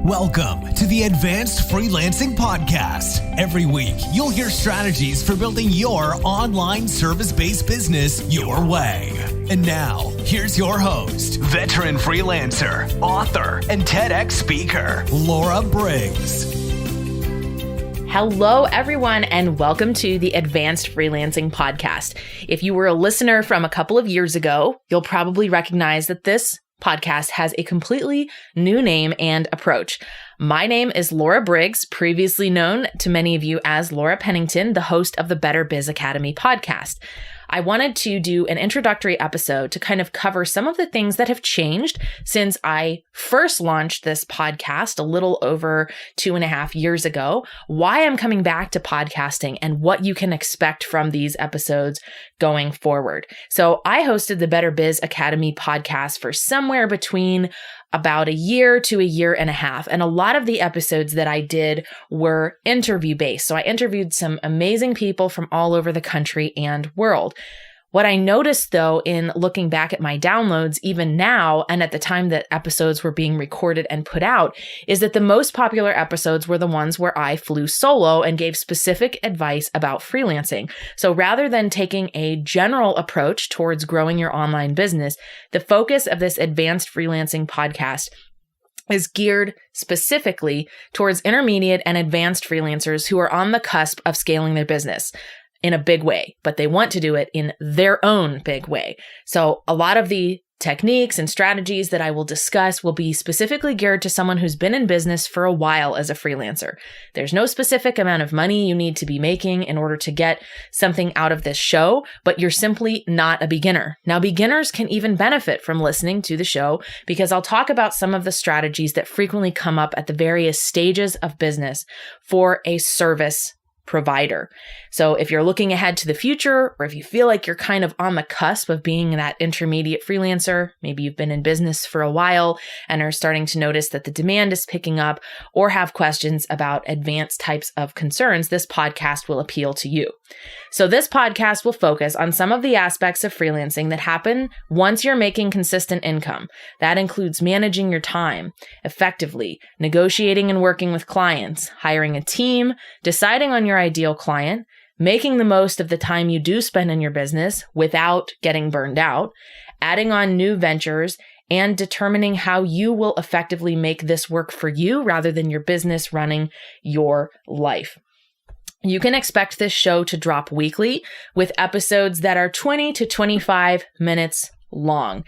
Welcome to the Advanced Freelancing Podcast. Every week, you'll hear strategies for building your online service-based business your way. And now, here's your host, veteran freelancer, author, and TEDx speaker, Laura Briggs. Hello, everyone, and welcome to the Advanced Freelancing Podcast. If you were a listener from a couple of years ago, you'll probably recognize that this podcast has a completely new name and approach. My name is Laura Briggs, previously known to many of you as Laura Pennington, the host of the Better Biz Academy podcast. I wanted to do an introductory episode to kind of cover some of the things that have changed since I first launched this podcast a little over 2.5 years ago, why I'm coming back to podcasting, and what you can expect from these episodes going forward. So I hosted the Better Biz Academy podcast for somewhere between about a year to a year and a half. And a lot of the episodes that I did were interview based. So I interviewed some amazing people from all over the country and world. What I noticed, though, in looking back at my downloads, even now, and at the time that episodes were being recorded and put out, is that the most popular episodes were the ones where I flew solo and gave specific advice about freelancing. So rather than taking a general approach towards growing your online business, the focus of this Advanced Freelancing podcast is geared specifically towards intermediate and advanced freelancers who are on the cusp of scaling their business in a big way, but they want to do it in their own big way. So a lot of the techniques and strategies that I will discuss will be specifically geared to someone who's been in business for a while as a freelancer. There's no specific amount of money you need to be making in order to get something out of this show, but you're simply not a beginner. Now, beginners can even benefit from listening to the show because I'll talk about some of the strategies that frequently come up at the various stages of business for a service provider. So if you're looking ahead to the future, or if you feel like you're kind of on the cusp of being that intermediate freelancer, maybe you've been in business for a while and are starting to notice that the demand is picking up, or have questions about advanced types of concerns, this podcast will appeal to you. So this podcast will focus on some of the aspects of freelancing that happen once you're making consistent income. That includes managing your time effectively, negotiating and working with clients, hiring a team, deciding on your ideal client, making the most of the time you do spend in your business without getting burned out, adding on new ventures, and determining how you will effectively make this work for you rather than your business running your life. You can expect this show to drop weekly with episodes that are 20 to 25 minutes long.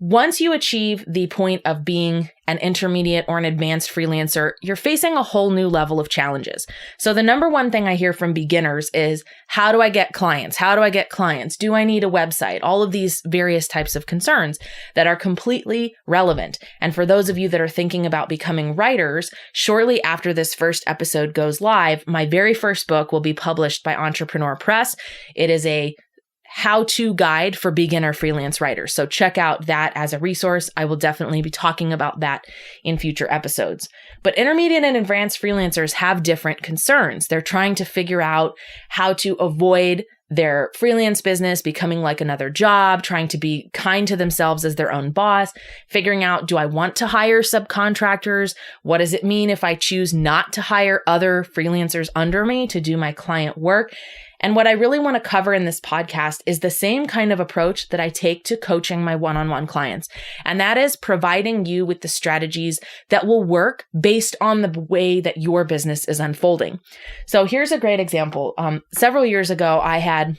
Once you achieve the point of being an intermediate or an advanced freelancer, you're facing a whole new level of challenges. So the number one thing I hear from beginners is, how do I get clients? How do I get clients? Do I need a website? All of these various types of concerns that are completely relevant. And for those of you that are thinking about becoming writers, shortly after this first episode goes live, my very first book will be published by Entrepreneur Press. It is a how-to guide for beginner freelance writers. So check out that as a resource. I will definitely be talking about that in future episodes. But intermediate and advanced freelancers have different concerns. They're trying to figure out how to avoid their freelance business becoming like another job, trying to be kind to themselves as their own boss, figuring out, do I want to hire subcontractors? What does it mean if I choose not to hire other freelancers under me to do my client work? And what I really want to cover in this podcast is the same kind of approach that I take to coaching my one-on-one clients. And that is providing you with the strategies that will work based on the way that your business is unfolding. So here's a great example. Several years ago, I had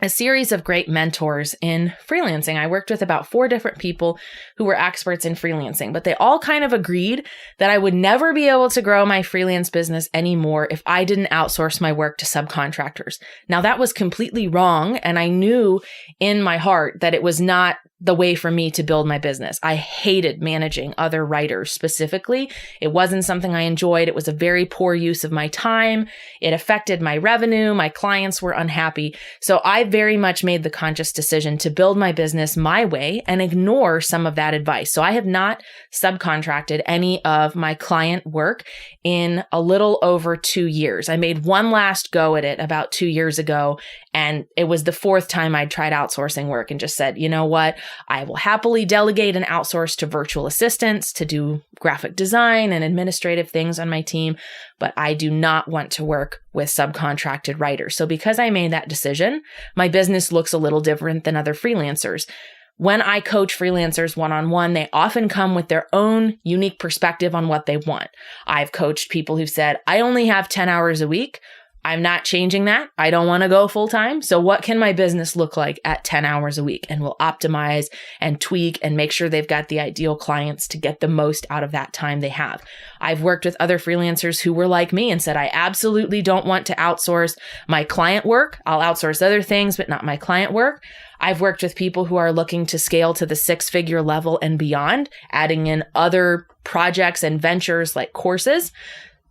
a series of great mentors in freelancing. I worked with about 4 different people who were experts in freelancing, but they all kind of agreed that I would never be able to grow my freelance business anymore if I didn't outsource my work to subcontractors. Now, that was completely wrong, and I knew in my heart that it was not the way for me to build my business. I hated managing other writers specifically. It wasn't something I enjoyed. It was a very poor use of my time. It affected my revenue. My clients were unhappy. So I very much made the conscious decision to build my business my way and ignore some of that advice. So I have not subcontracted any of my client work in a little over 2 years. I made one last go at it about 2 years ago, And it was the fourth time I'd tried outsourcing work and just said, you know what? I will happily delegate and outsource to virtual assistants to do graphic design and administrative things on my team, but I do not want to work with subcontracted writers. So because I made that decision, my business looks a little different than other freelancers. When I coach freelancers one-on-one, they often come with their own unique perspective on what they want. I've coached people who've said, I only have 10 hours a week. I'm not changing that. I don't want to go full time. So what can my business look like at 10 hours a week? And we'll optimize and tweak and make sure they've got the ideal clients to get the most out of that time they have. I've worked with other freelancers who were like me and said, I absolutely don't want to outsource my client work. I'll outsource other things, but not my client work. I've worked with people who are looking to scale to the 6-figure level and beyond, adding in other projects and ventures like courses.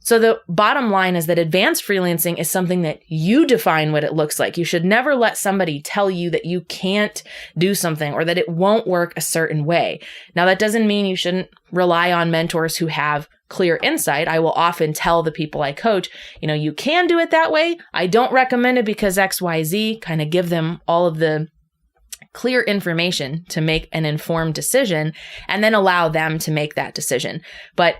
So the bottom line is that advanced freelancing is something that you define what it looks like. You should never let somebody tell you that you can't do something or that it won't work a certain way. Now, that doesn't mean you shouldn't rely on mentors who have clear insight. I will often tell the people I coach, you can do it that way. I don't recommend it because XYZ, kind of give them all of the clear information to make an informed decision and then allow them to make that decision. But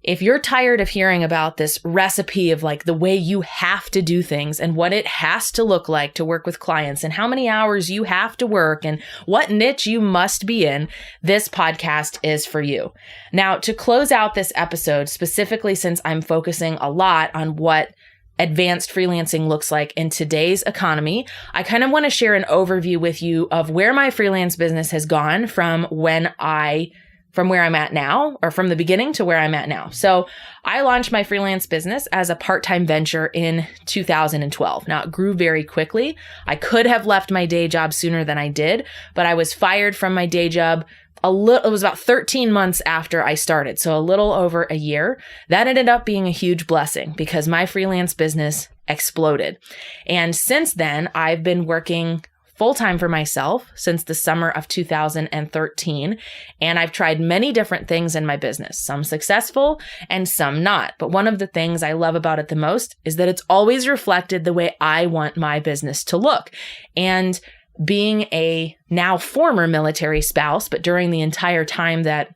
if you're tired of hearing about this recipe of like the way you have to do things and what it has to look like to work with clients and how many hours you have to work and what niche you must be in, this podcast is for you. Now, to close out this episode, specifically since I'm focusing a lot on what advanced freelancing looks like in today's economy, I kind of want to share an overview with you of where my freelance business has gone from where I'm at now, or from the beginning to where I'm at now. So I launched my freelance business as a part-time venture in 2012. Now, it grew very quickly. I could have left my day job sooner than I did, but I was fired from my day job it was about 13 months after I started, so a little over a year. That ended up being a huge blessing because my freelance business exploded. And since then, I've been working full-time for myself since the summer of 2013. And I've tried many different things in my business, some successful and some not. But one of the things I love about it the most is that it's always reflected the way I want my business to look. And being a now former military spouse, but during the entire time that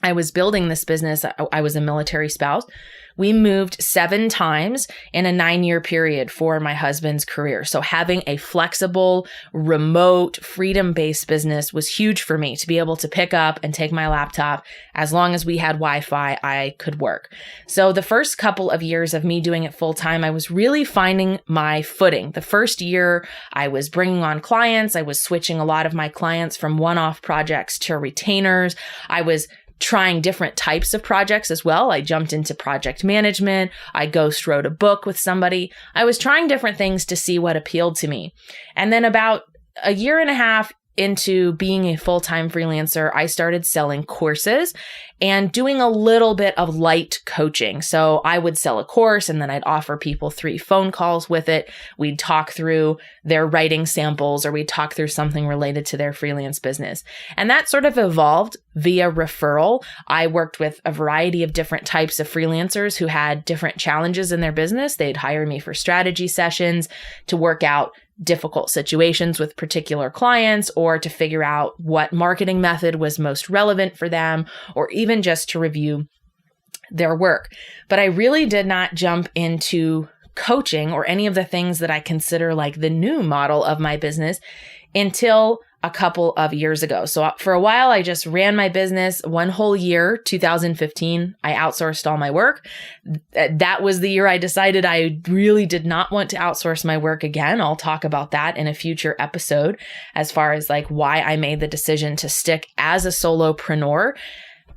I was building this business, I was a military spouse. We moved 7 times in a 9-year period for my husband's career. So having a flexible, remote, freedom-based business was huge for me to be able to pick up and take my laptop. As long as we had Wi-Fi, I could work. So the first couple of years of me doing it full-time, I was really finding my footing. The first year, I was bringing on clients. I was switching a lot of my clients from one-off projects to retainers. I was trying different types of projects as well. I jumped into project management. I ghost wrote a book with somebody. I was trying different things to see what appealed to me. And then about a year and a half into being a full-time freelancer, I started selling courses and doing a little bit of light coaching. So I would sell a course and then I'd offer people 3 phone calls with it. We'd talk through their writing samples or we'd talk through something related to their freelance business. And that sort of evolved via referral. I worked with a variety of different types of freelancers who had different challenges in their business. They'd hire me for strategy sessions to work out difficult situations with particular clients or to figure out what marketing method was most relevant for them, or even just to review their work. But I really did not jump into coaching or any of the things that I consider like the new model of my business until a couple of years ago. So for a while, I just ran my business. One whole year, 2015, I outsourced all my work. That was the year I decided I really did not want to outsource my work again. I'll talk about that in a future episode as far as like why I made the decision to stick as a solopreneur,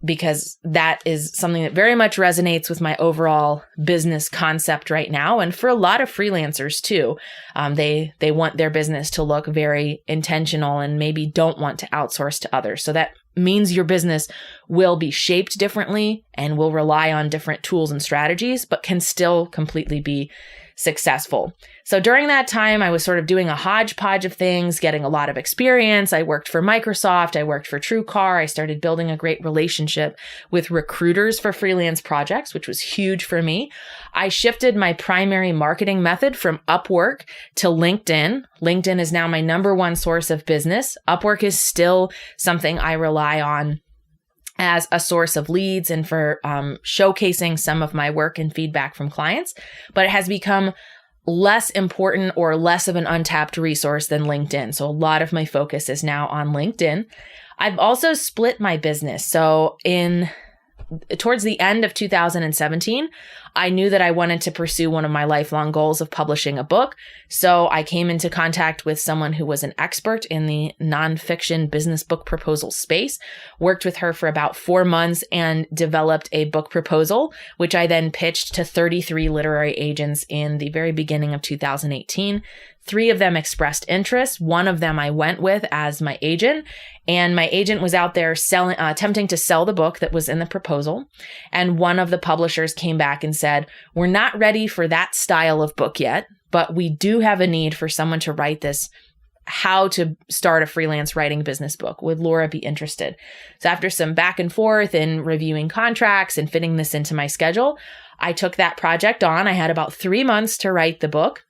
because that is something that very much resonates with my overall business concept right now. And for a lot of freelancers too, they want their business to look very intentional and maybe don't want to outsource to others. So that means your business will be shaped differently and will rely on different tools and strategies, but can still completely be successful. So during that time, I was sort of doing a hodgepodge of things, getting a lot of experience. I worked for Microsoft. I worked for TrueCar. I started building a great relationship with recruiters for freelance projects, which was huge for me. I shifted my primary marketing method from Upwork to LinkedIn. LinkedIn is now my number one source of business. Upwork is still something I rely on as a source of leads and for showcasing some of my work and feedback from clients, but it has become less important or less of an untapped resource than LinkedIn. So a lot of my focus is now on LinkedIn. I've also split my business. So towards the end of 2017, I knew that I wanted to pursue one of my lifelong goals of publishing a book. So I came into contact with someone who was an expert in the nonfiction business book proposal space, worked with her for about 4 months and developed a book proposal, which I then pitched to 33 literary agents in the very beginning of 2018. 3 of them expressed interest. 1 of them I went with as my agent, and my agent was out there attempting to sell the book that was in the proposal. And one of the publishers came back and said, "We're not ready for that style of book yet, but we do have a need for someone to write this, how to start a freelance writing business book. Would Laura be interested?" So after some back and forth and reviewing contracts and fitting this into my schedule, I took that project on. I had about 3 months to write the book,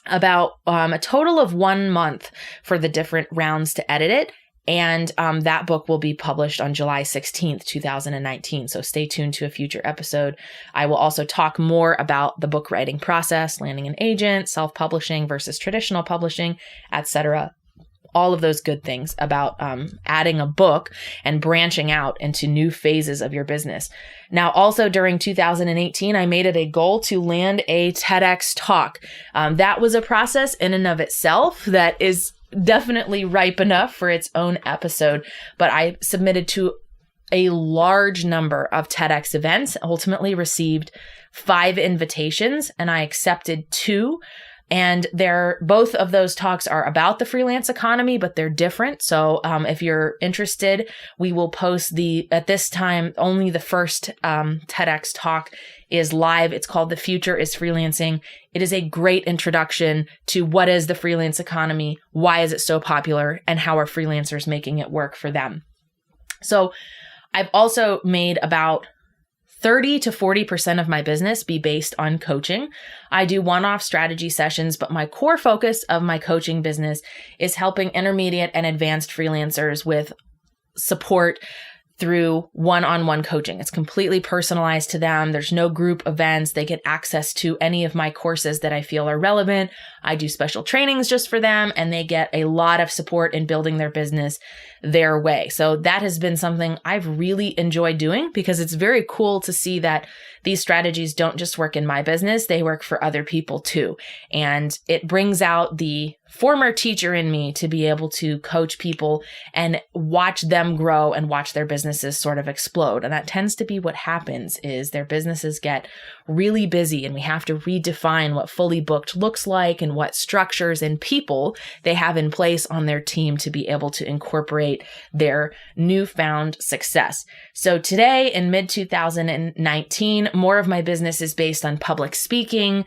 about a total of 1 month for the different rounds to edit it. And that book will be published on July 16th, 2019. So stay tuned to a future episode. I will also talk more about the book writing process, landing an agent, self-publishing versus traditional publishing, etc. All of those good things about adding a book and branching out into new phases of your business. Now, also during 2018, I made it a goal to land a TEDx talk. That was a process in and of itself that is definitely ripe enough for its own episode, but I submitted to a large number of TEDx events, ultimately received 5 invitations, and I accepted 2. And both of those talks are about the freelance economy, but they're different. So if you're interested, we will post at this time, only the first TEDx talk is live. It's called The Future is Freelancing. It is a great introduction to what is the freelance economy, why is it so popular, and how are freelancers making it work for them. So I've also made about 30 to 40% of my business be based on coaching. I do one-off strategy sessions, but my core focus of my coaching business is helping intermediate and advanced freelancers with support through one-on-one coaching. It's completely personalized to them. There's no group events. They get access to any of my courses that I feel are relevant. I do special trainings just for them, and they get a lot of support in building their business their way. So that has been something I've really enjoyed doing because it's very cool to see that these strategies don't just work in my business, they work for other people too. And it brings out the former teacher in me to be able to coach people and watch them grow and watch their businesses sort of explode. And that tends to be what happens is their businesses get really busy and we have to redefine what fully booked looks like and what structures and people they have in place on their team to be able to incorporate their newfound success. So today in mid-2019, more of my business is based on public speaking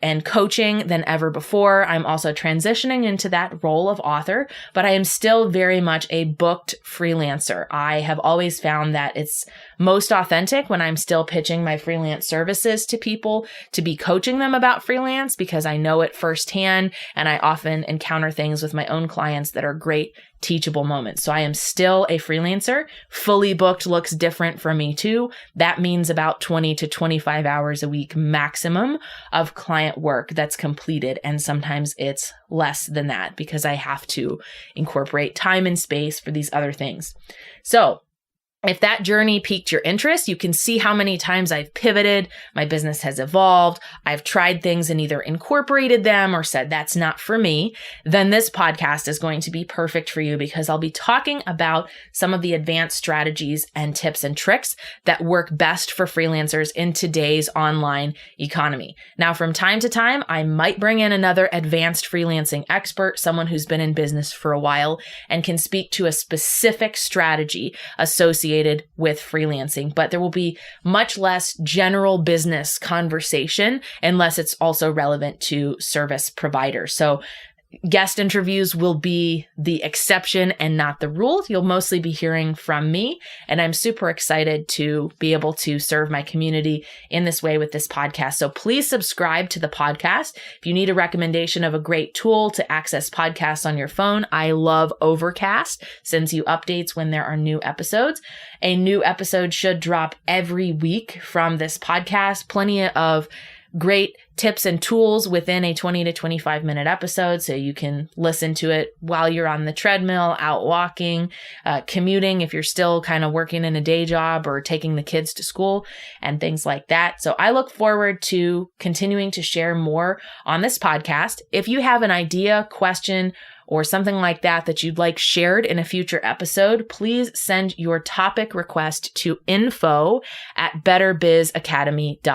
and coaching than ever before. I'm also transitioning into that role of author, but I am still very much a booked freelancer. I have always found that it's most authentic when I'm still pitching my freelance services to people to be coaching them about freelance because I know it firsthand and I often encounter things with my own clients that are great teachable moments. So I am still a freelancer. Fully booked looks different for me too. That means about 20 to 25 hours a week maximum of client work that's completed. And sometimes it's less than that because I have to incorporate time and space for these other things. So if that journey piqued your interest, you can see how many times I've pivoted. My business has evolved. I've tried things and either incorporated them or said, that's not for me. Then this podcast is going to be perfect for you because I'll be talking about some of the advanced strategies and tips and tricks that work best for freelancers in today's online economy. Now, from time to time, I might bring in another advanced freelancing expert, someone who's been in business for a while and can speak to a specific strategy associated associated with freelancing, but there will be much less general business conversation unless it's also relevant to service providers. So guest interviews will be the exception and not the rule. You'll mostly be hearing from me, and I'm super excited to be able to serve my community in this way with this podcast. So please subscribe to the podcast. If you need a recommendation of a great tool to access podcasts on your phone, I love Overcast, sends you updates when there are new episodes. A new episode should drop every week from this podcast. Plenty of great tips and tools within a 20 to 25 minute episode. So you can listen to it while you're on the treadmill, out walking, commuting, if you're still kind of working in a day job or taking the kids to school and things like that. So I look forward to continuing to share more on this podcast. If you have an idea, question, or something like that you'd like shared in a future episode, please send your topic request to info@betterbizacademy.com.